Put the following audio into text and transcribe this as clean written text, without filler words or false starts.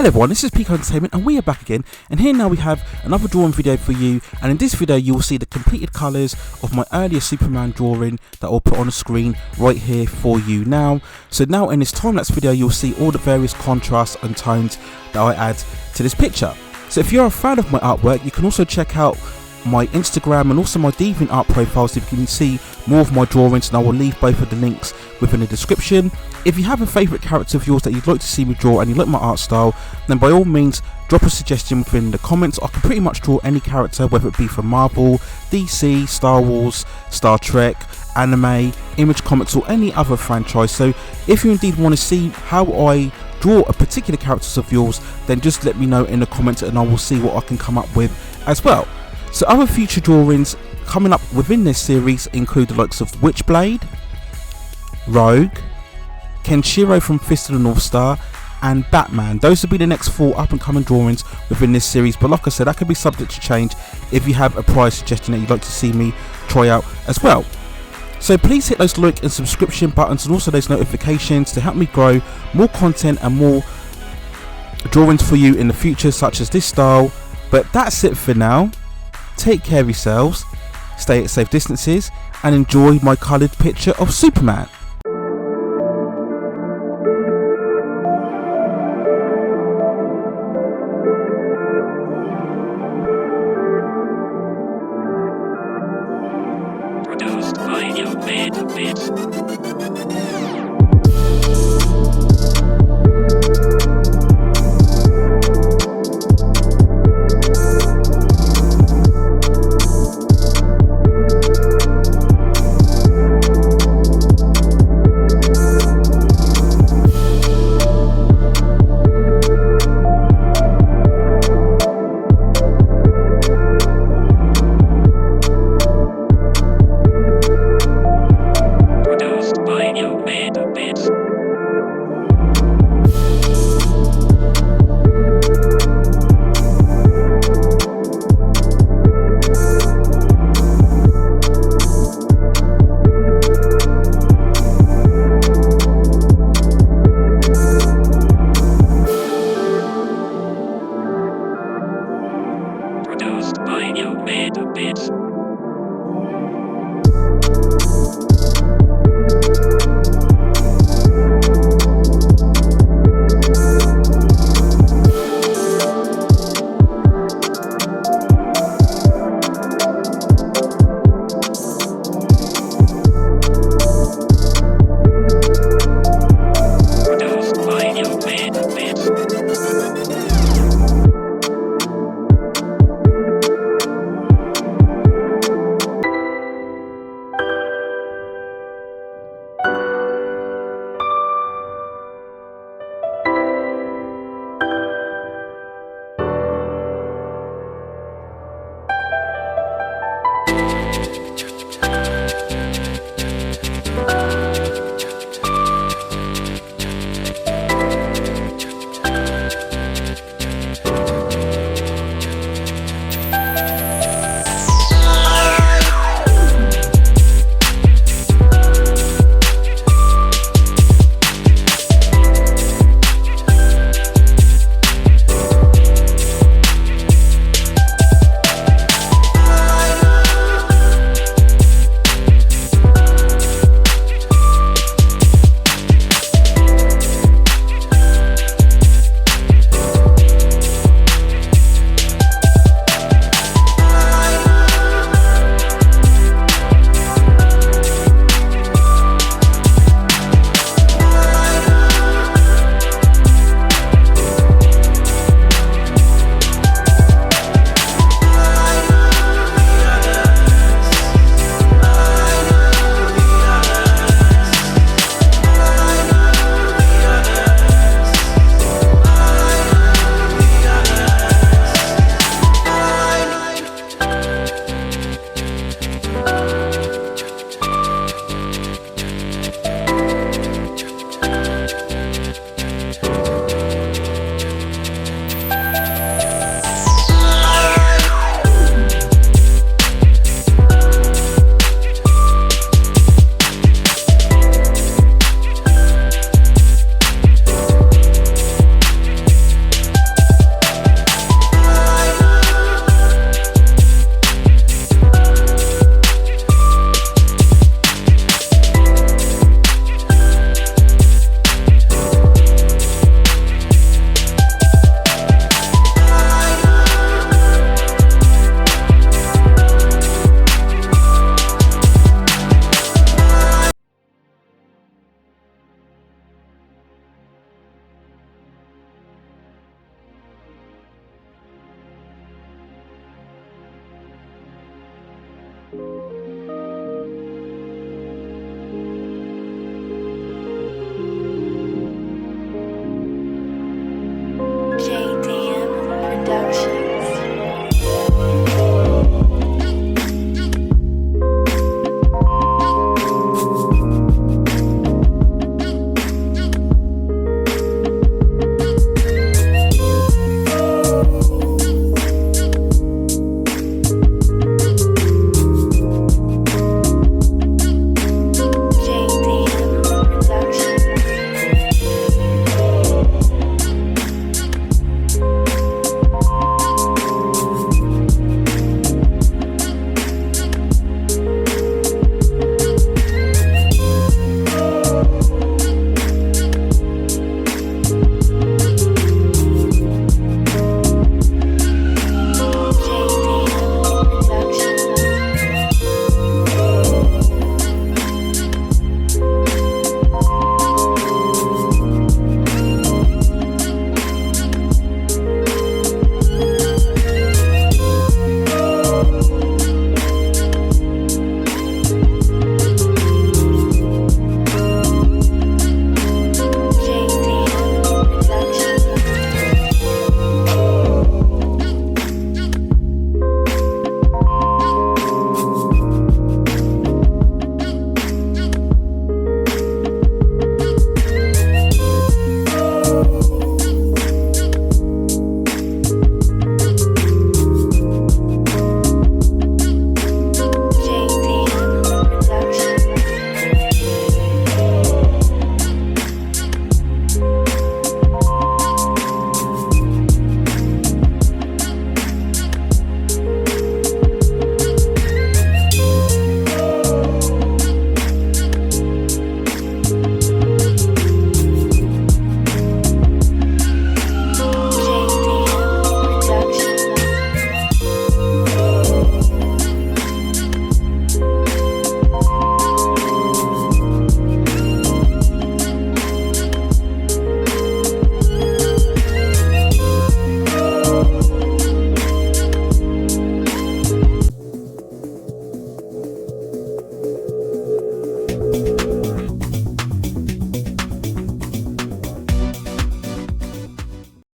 everyone, this is Pico Entertainment and we are back again, and here now we have another drawing video for you, and in this video you will see the completed colours of my earlier Superman drawing that I'll put on the screen right here for you now. So now in this time-lapse video you'll see all the various contrasts and tones that I add to this picture. So if you're a fan of my artwork, you can also check out my Instagram and also my DeviantArt profile so you can see more of my drawings, and I will leave both of the links within the description. If you have a favourite character of yours that you'd like to see me draw and you like my art style, then by all means drop a suggestion within the comments. I can pretty much draw any character, whether it be from Marvel, DC, Star Wars, Star Trek, anime, Image Comics or any other franchise. So if you indeed want to see how I draw a particular character of yours, then just let me know in the comments and I will see what I can come up with as well. So other future drawings coming up within this series include the likes of Witchblade, Rogue, Kenshiro from Fist of the North Star and Batman. Those will be the next 4 up and coming drawings within this series, but like I said, that could be subject to change if you have a prior suggestion that you'd like to see me try out as well. So please hit those like and subscription buttons and also those notifications to help me grow more content and more drawings for you in the future, such as this style. But that's it for now. Take care of yourselves, stay at safe distances and enjoy my coloured picture of Superman. Produced by Youe. Produced